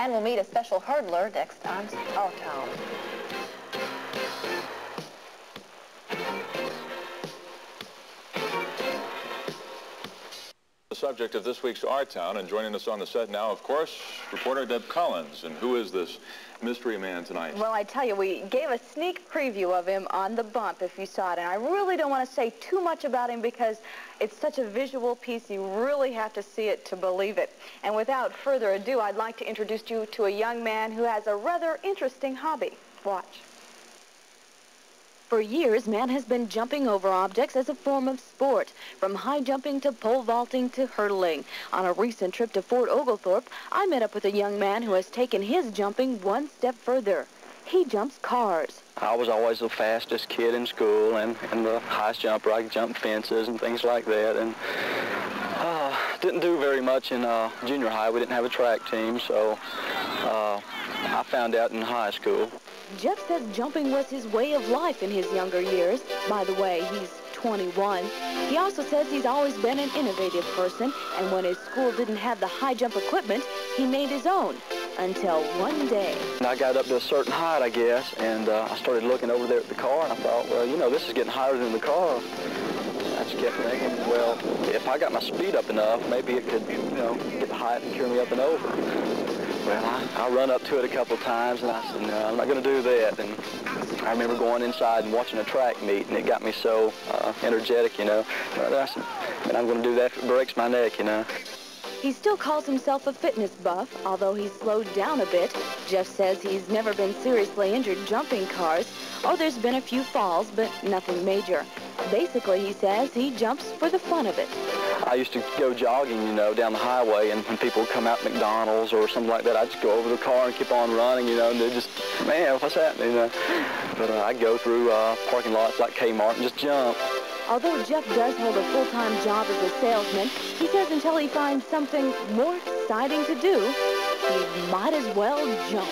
And we'll meet a special hurdler next on Our Town. The subject of this week's Our Town, and joining us on the set now, of course, reporter Deb Collins. And who is this mystery man tonight? Well, I tell you, we gave a sneak preview of him on The Bump, if you saw it. And I really don't want to say too much about him because it's such a visual piece. You really have to see it to believe it. And without further ado, I'd like to introduce you to a young man who has a rather interesting hobby. Watch. For years, man has been jumping over objects as a form of sport, from high jumping to pole vaulting to hurdling. On a recent trip to Fort Oglethorpe, I met up with a young man who has taken his jumping one step further. He jumps cars. I was always the fastest kid in school and the highest jumper. I could jump fences and things like that. And didn't do very much in junior high. We didn't have a track team, so I found out in high school. Jeff says jumping was his way of life in his younger years. By the way, he's 21. He also says he's always been an innovative person, and when his school didn't have the high jump equipment, he made his own. Until one day. And I got up to a certain height, I guess, and I started looking over there at the car, and I thought, well, you know, this is getting higher than the car. I just kept thinking, well, if I got my speed up enough, maybe it could, you know, get the height and carry me up and over. Well, I run up to it a couple of times, and I said, no, I'm not going to do that. And I remember going inside and watching a track meet, and it got me so energetic, you know. And I said, and I'm going to do that if it breaks my neck, you know. He still calls himself a fitness buff, although he's slowed down a bit. Jeff says he's never been seriously injured jumping cars. Oh, there's been a few falls, but nothing major. Basically, he says he jumps for the fun of it. I used to go jogging, you know, down the highway, and when people would come out McDonald's or something like that, I'd just go over the car and keep on running, you know, and they'd just, man, what's happening, you know? But I'd go through parking lots like Kmart and just jump. Although Jeff does hold a full-time job as a salesman, he says until he finds something more exciting to do, he might as well jump.